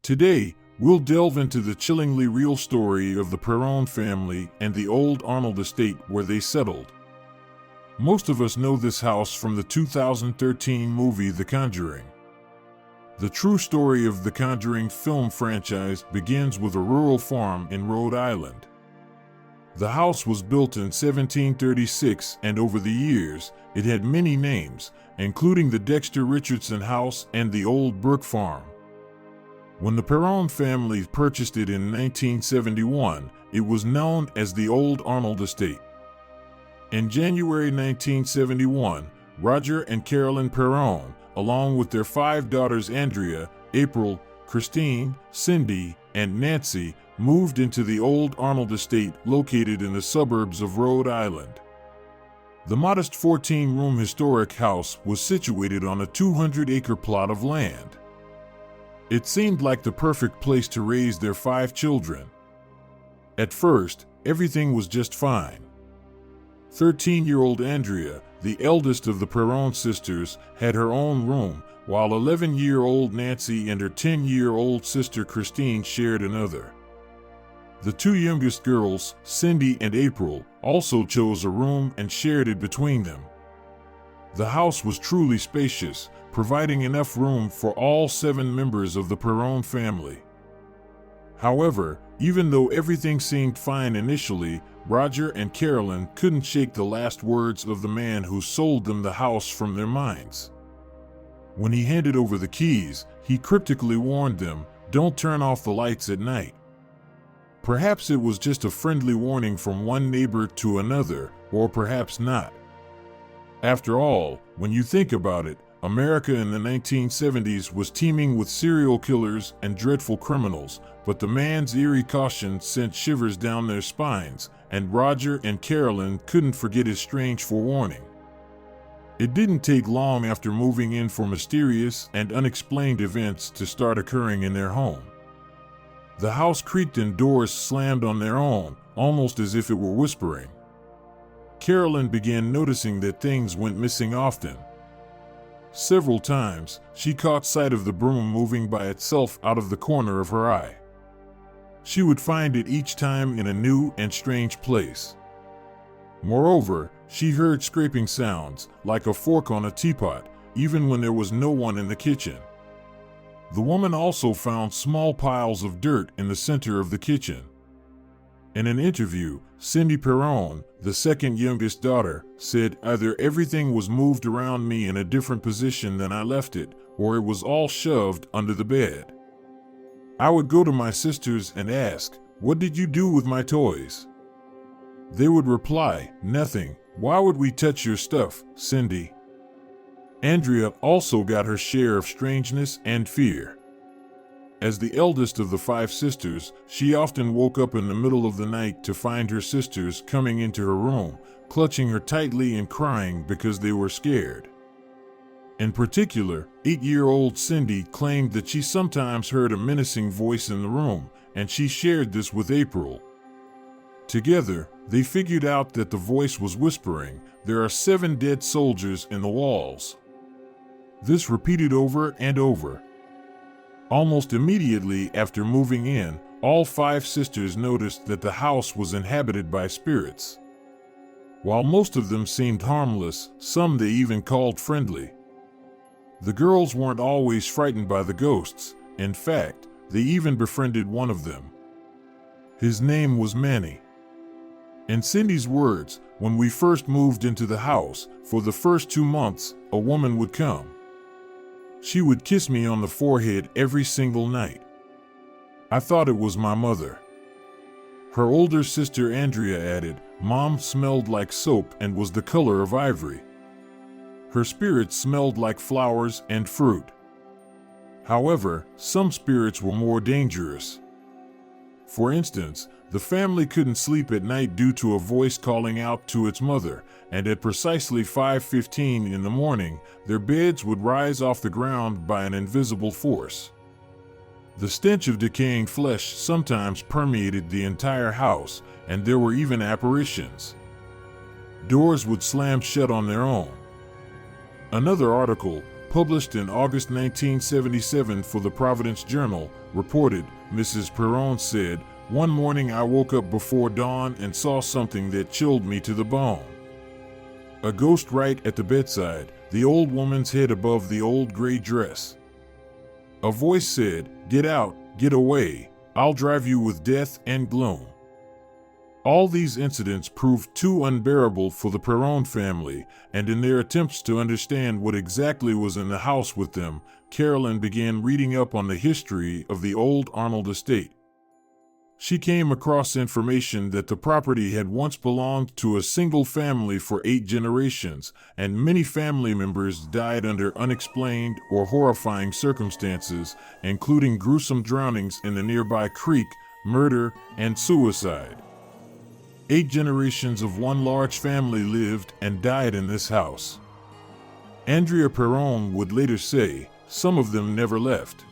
Today, we'll delve into the chillingly real story of the Perron family and the old Arnold estate where they settled. Most of us know this house from the 2013 movie The Conjuring. The true story of the Conjuring film franchise begins with a rural farm in Rhode Island. The house was built in 1736, and over the years, it had many names, including the Dexter Richardson House and the Old Brook Farm. When the Perron family purchased it in 1971, it was known as the Old Arnold Estate. In January 1971, Roger and Carolyn Perron, along with their 5 daughters Andrea, April, Christine, Cindy, and Nancy, moved into the Old Arnold Estate located in the suburbs of Rhode Island. The modest 14-room historic house was situated on a 200-acre plot of land. It seemed like the perfect place to raise their 5 children. At first, everything was just fine. 13-year-old Andrea, the eldest of the Perron sisters, had her own room, while 11-year-old Nancy and her 10-year-old sister Christine shared another. The 2 youngest girls, Cindy and April, also chose a room and shared it between them. The house was truly spacious, providing enough room for all 7 members of the Perron family. However, even though everything seemed fine initially, Roger and Carolyn couldn't shake the last words of the man who sold them the house from their minds. When he handed over the keys, he cryptically warned them, "Don't turn off the lights at night." Perhaps it was just a friendly warning from one neighbor to another, or perhaps not. After all, when you think about it, America in the 1970s was teeming with serial killers and dreadful criminals, but the man's eerie caution sent shivers down their spines, and Roger and Carolyn couldn't forget his strange forewarning. It didn't take long after moving in for mysterious and unexplained events to start occurring in their home. The house creaked and doors slammed on their own, almost as if it were whispering. Carolyn began noticing that things went missing often. Several times, she caught sight of the broom moving by itself out of the corner of her eye. She would find it each time in a new and strange place. Moreover, she heard scraping sounds, like a fork on a teapot, even when there was no one in the kitchen. The woman also found small piles of dirt in the center of the kitchen. In an interview, Cindy Perron, the second youngest daughter, said, "Either everything was moved around me in a different position than I left it, or it was all shoved under the bed. I would go to my sisters and ask, 'What did you do with my toys?' They would reply, 'Nothing. Why would we touch your stuff, Cindy?'" Andrea also got her share of strangeness and fear. As the eldest of the 5 sisters, she often woke up in the middle of the night to find her sisters coming into her room, clutching her tightly and crying because they were scared. In particular, 8-year-old Cindy claimed that she sometimes heard a menacing voice in the room, and she shared this with April. Together, they figured out that the voice was whispering, "There are 7 dead soldiers in the walls." This repeated over and over. Almost immediately after moving in, all 5 sisters noticed that the house was inhabited by spirits. While most of them seemed harmless, some they even called friendly. The girls weren't always frightened by the ghosts. In fact, they even befriended one of them. His name was Manny. In Cindy's words, "When we first moved into the house, for the first 2 months, a woman would come. She would kiss me on the forehead every single night. I thought it was my mother." Her older sister Andrea added, "Mom smelled like soap and was the color of ivory. Her spirit smelled like flowers and fruit." However, some spirits were more dangerous. For instance, the family couldn't sleep at night due to a voice calling out to its mother, and at precisely 5:15 in the morning, their beds would rise off the ground by an invisible force. The stench of decaying flesh sometimes permeated the entire house, and there were even apparitions. Doors would slam shut on their own. Another article, published in August 1977 for the Providence Journal, reported, Mrs. Perron said, "One morning I woke up before dawn and saw something that chilled me to the bone. A ghost right at the bedside, the old woman's head above the old gray dress. A voice said, 'Get out, get away, I'll drive you with death and gloom.'" All these incidents proved too unbearable for the Perron family, and in their attempts to understand what exactly was in the house with them, Carolyn began reading up on the history of the old Arnold estate. She came across information that the property had once belonged to a single family for 8 generations, and many family members died under unexplained or horrifying circumstances, including gruesome drownings in the nearby creek, murder, and suicide. 8 generations of one large family lived and died in this house. Andrea Perron would later say, "Some of them never left."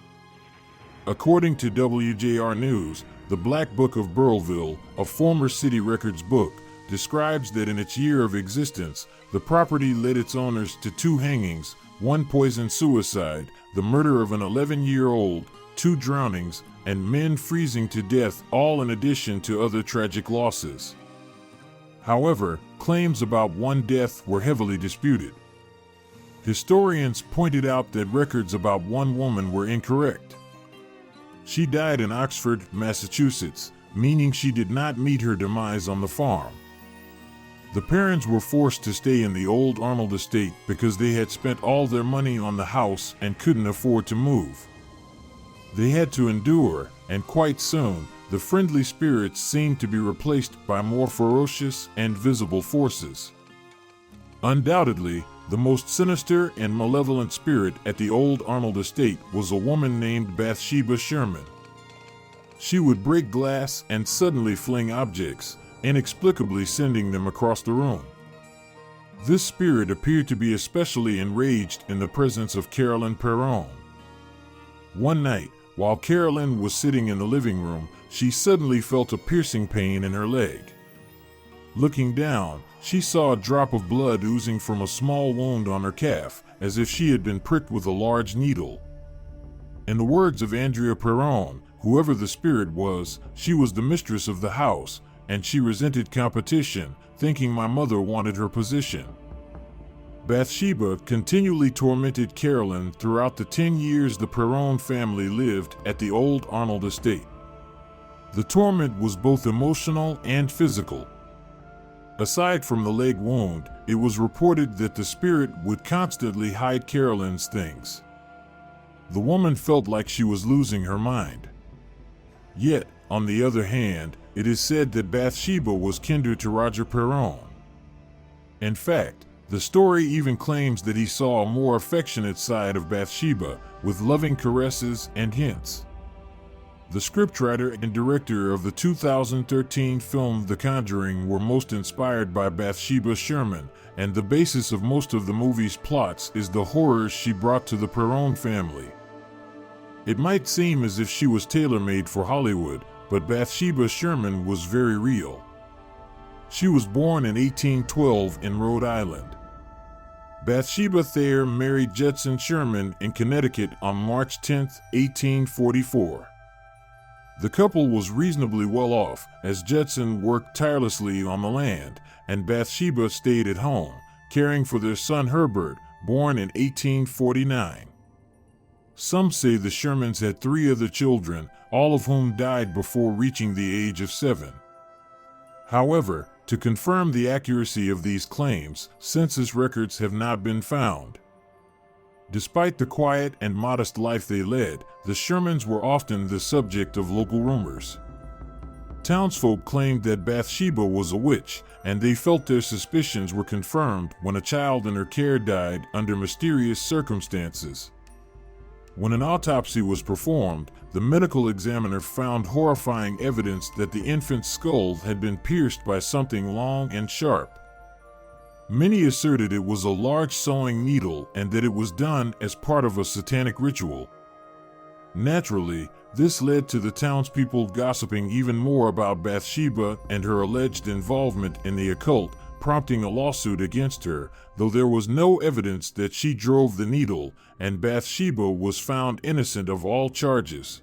According to WJR News, the Black Book of Burrillville, a former city records book, describes that in its year of existence, the property led its owners to 2 hangings, 1 poison suicide, the murder of an 11-year-old, 2 drownings, and men freezing to death, all in addition to other tragic losses. However, claims about 1 death were heavily disputed. Historians pointed out that records about 1 woman were incorrect. She died in Oxford, Massachusetts, meaning she did not meet her demise on the farm. The Perrons were forced to stay in the old Arnold estate because they had spent all their money on the house and couldn't afford to move. They had to endure, and quite soon, the friendly spirits seemed to be replaced by more ferocious and visible forces. Undoubtedly, the most sinister and malevolent spirit at the old Arnold estate was a woman named Bathsheba Sherman. She would break glass and suddenly fling objects, inexplicably sending them across the room. This spirit appeared to be especially enraged in the presence of Carolyn Perron. One night, while Carolyn was sitting in the living room, she suddenly felt a piercing pain in her leg. Looking down, she saw a drop of blood oozing from a small wound on her calf, as if she had been pricked with a large needle. In the words of Andrea Perron, whoever the spirit was, she was the mistress of the house, and she resented competition, thinking my mother wanted her position. Bathsheba continually tormented Carolyn throughout the 10 years the Perron family lived at the old Arnold estate. The torment was both emotional and physical. Aside from the leg wound, it was reported that the spirit would constantly hide Carolyn's things. The woman felt like she was losing her mind. Yet, on the other hand, it is said that Bathsheba was kindred to Roger Perron. In fact, the story even claims that he saw a more affectionate side of Bathsheba, with loving caresses and hints. The scriptwriter and director of the 2013 film The Conjuring were most inspired by Bathsheba Sherman, and the basis of most of the movie's plots is the horrors she brought to the Perron family. It might seem as if she was tailor-made for Hollywood, but Bathsheba Sherman was very real. She was born in 1812 in Rhode Island. Bathsheba Thayer married Judson Sherman in Connecticut on March 10, 1844. The couple was reasonably well off, as Judson worked tirelessly on the land, and Bathsheba stayed at home, caring for their son Herbert, born in 1849. Some say the Shermans had 3 other children, all of whom died before reaching the age of 7. However, to confirm the accuracy of these claims, census records have not been found. Despite the quiet and modest life they led, the Shermans were often the subject of local rumors. Townsfolk claimed that Bathsheba was a witch, and they felt their suspicions were confirmed when a child in her care died under mysterious circumstances. When an autopsy was performed, the medical examiner found horrifying evidence that the infant's skull had been pierced by something long and sharp. Many asserted it was a large sewing needle and that it was done as part of a satanic ritual. Naturally, this led to the townspeople gossiping even more about Bathsheba and her alleged involvement in the occult, prompting a lawsuit against her, though there was no evidence that she drove the needle, and Bathsheba was found innocent of all charges.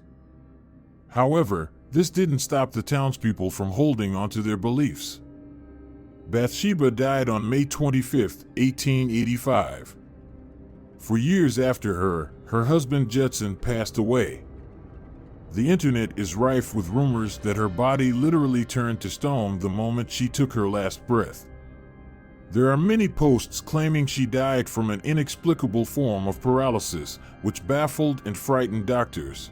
However, this didn't stop the townspeople from holding onto their beliefs. Bathsheba died on May 25, 1885. For years after her husband Judson passed away. The internet is rife with rumors that her body literally turned to stone the moment she took her last breath. There are many posts claiming she died from an inexplicable form of paralysis, which baffled and frightened doctors.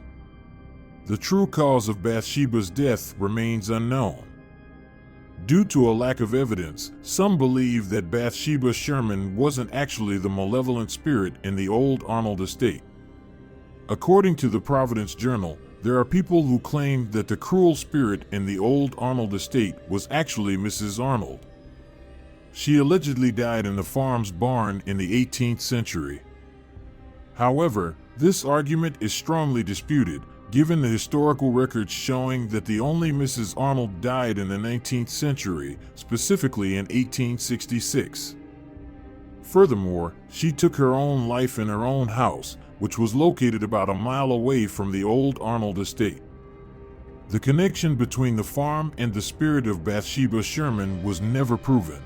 The true cause of Bathsheba's death remains unknown. Due to a lack of evidence, some believe that Bathsheba Sherman wasn't actually the malevolent spirit in the old Arnold estate. According to the Providence Journal, there are people who claim that the cruel spirit in the old Arnold estate was actually Mrs. Arnold. She allegedly died in the farm's barn in the 18th century. However, this argument is strongly disputed, given the historical records showing that the only Mrs. Arnold died in the 19th century, specifically in 1866. Furthermore, she took her own life in her own house, which was located about a mile away from the old Arnold estate. The connection between the farm and the spirit of Bathsheba Sherman was never proven.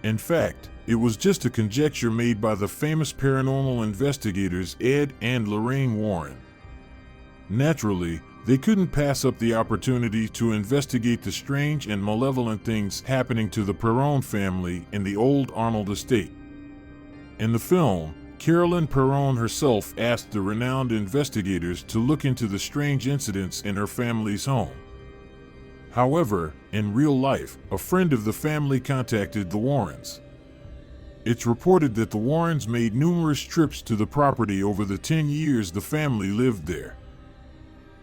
In fact, it was just a conjecture made by the famous paranormal investigators Ed and Lorraine Warren. Naturally, they couldn't pass up the opportunity to investigate the strange and malevolent things happening to the Perron family in the old Arnold estate. In the film, Carolyn Perron herself asked the renowned investigators to look into the strange incidents in her family's home. However, in real life, a friend of the family contacted the Warrens. It's reported that the Warrens made numerous trips to the property over the 10 years the family lived there.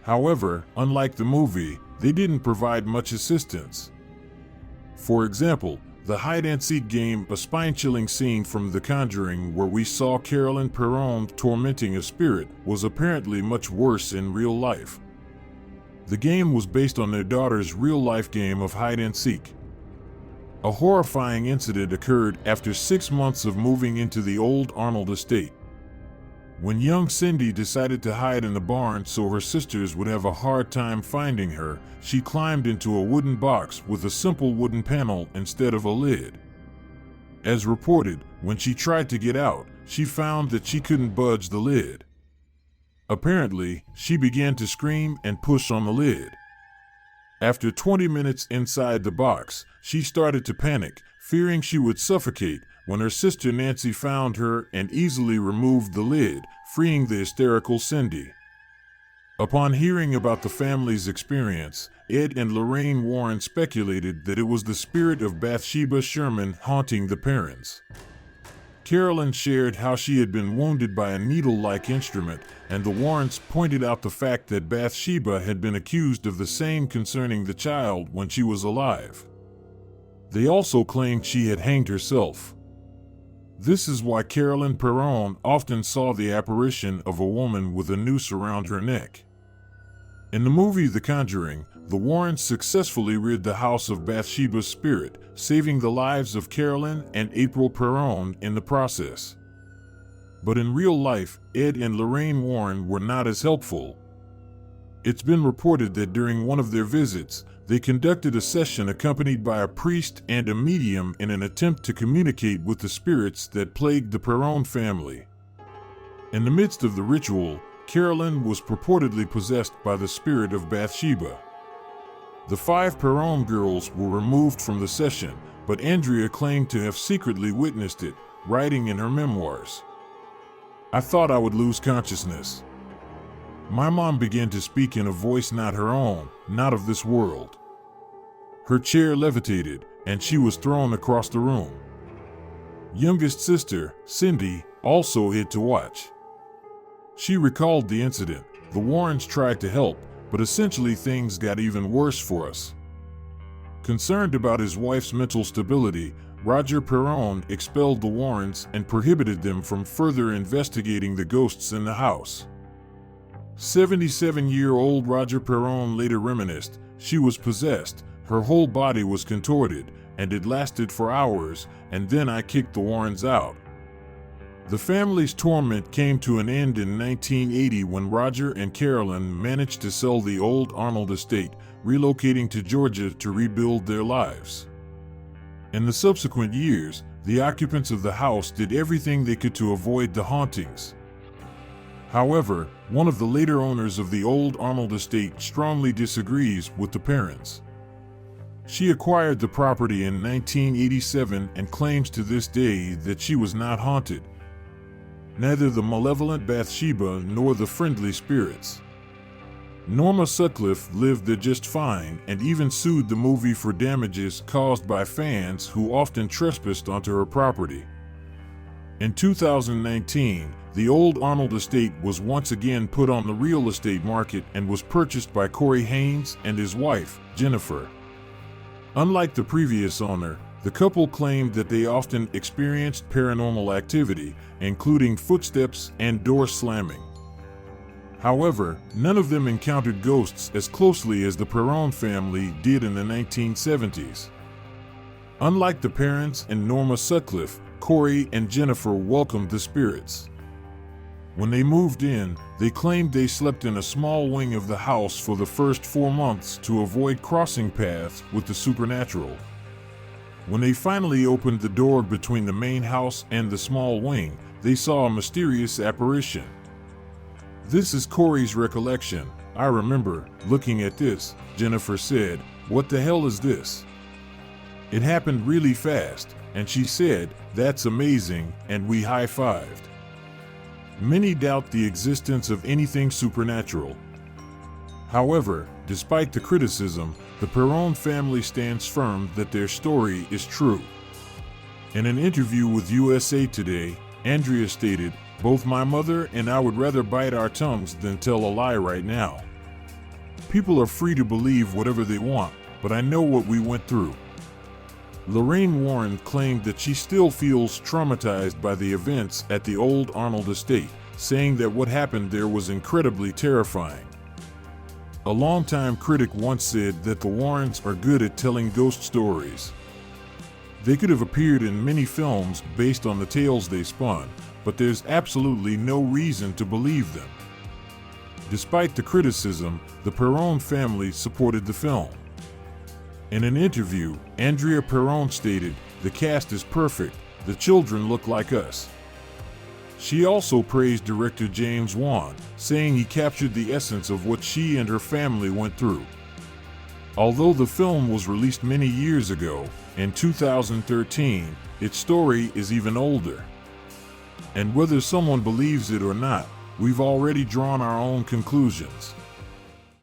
However, unlike the movie, they didn't provide much assistance. For example, the hide-and-seek game, a spine-chilling scene from The Conjuring where we saw Carolyn Perron tormenting a spirit, was apparently much worse in real life. The game was based on their daughter's real-life game of hide-and-seek. A horrifying incident occurred after 6 months of moving into the old Arnold estate. When young Cindy decided to hide in the barn so her sisters would have a hard time finding her, she climbed into a wooden box with a simple wooden panel instead of a lid. As reported, when she tried to get out, she found that she couldn't budge the lid. Apparently, she began to scream and push on the lid. After 20 minutes inside the box, she started to panic, fearing she would suffocate, when her sister Nancy found her and easily removed the lid, freeing the hysterical Cindy. Upon hearing about the family's experience, Ed and Lorraine Warren speculated that it was the spirit of Bathsheba Sherman haunting the Perrons. Carolyn shared how she had been wounded by a needle-like instrument, and the Warrens pointed out the fact that Bathsheba had been accused of the same concerning the child when she was alive. They also claimed she had hanged herself. This is why Carolyn Perron often saw the apparition of a woman with a noose around her neck. In the movie The Conjuring, the Warrens successfully rid the house of Bathsheba's spirit, saving the lives of Carolyn and April Perron in the process. But in real life, Ed and Lorraine Warren were not as helpful. It's been reported that during one of their visits, they conducted a session accompanied by a priest and a medium in an attempt to communicate with the spirits that plagued the Perron family. In the midst of the ritual, Carolyn was purportedly possessed by the spirit of Bathsheba. The 5 Perron girls were removed from the session, but Andrea claimed to have secretly witnessed it, writing in her memoirs, "I thought I would lose consciousness. My mom began to speak in a voice not her own, not of this world. Her chair levitated, and she was thrown across the room." Youngest sister, Cindy, also hid to watch. She recalled the incident. The Warrens tried to help, but essentially things got even worse for us. Concerned about his wife's mental stability, Roger Perron expelled the Warrens and prohibited them from further investigating the ghosts in the house. 77-year-old Roger Perron later reminisced, "She was possessed, her whole body was contorted, and it lasted for hours, and then I kicked the Warrens out. The family's torment came to an end in 1980 when Roger and Carolyn managed to sell the old Arnold estate, relocating to Georgia to rebuild their lives. In the subsequent years, the occupants of the house did everything they could to avoid the hauntings. However, one of the later owners of the old Arnold estate strongly disagrees with the Perrons. She acquired the property in 1987 and claims to this day that she was not haunted. Neither the malevolent Bathsheba nor the friendly spirits. Norma Sutcliffe lived there just fine and even sued the movie for damages caused by fans who often trespassed onto her property. In 2019, the old Arnold estate was once again put on the real estate market and was purchased by Corey Haynes and his wife, Jennifer. Unlike the previous owner, the couple claimed that they often experienced paranormal activity, including footsteps and door slamming. However, none of them encountered ghosts as closely as the Perron family did in the 1970s. Unlike the Perrons and Norma Sutcliffe, Corey and Jennifer welcomed the spirits. When they moved in, they claimed they slept in a small wing of the house for the first 4 months to avoid crossing paths with the supernatural. When they finally opened the door between the main house and the small wing, they saw a mysterious apparition. "This is Corey's recollection. I remember looking at this," Jennifer said. "What the hell is this? It happened really fast," and she said, "That's amazing," and we high-fived. Many doubt the existence of anything supernatural. However, despite the criticism, the Perron family stands firm that their story is true. In an interview with USA Today, Andrea stated, "Both my mother and I would rather bite our tongues than tell a lie right now. People are free to believe whatever they want, but I know what we went through." Lorraine Warren claimed that she still feels traumatized by the events at the old Arnold estate, saying that what happened there was incredibly terrifying. A longtime critic once said that the Warrens are good at telling ghost stories. They could have appeared in many films based on the tales they spun, but there's absolutely no reason to believe them. Despite the criticism, the Perron family supported the film. In an interview, Andrea Perron stated, "The cast is perfect, the children look like us." She also praised director James Wan, saying he captured the essence of what she and her family went through. Although the film was released many years ago, in 2013, its story is even older. And whether someone believes it or not, we've already drawn our own conclusions.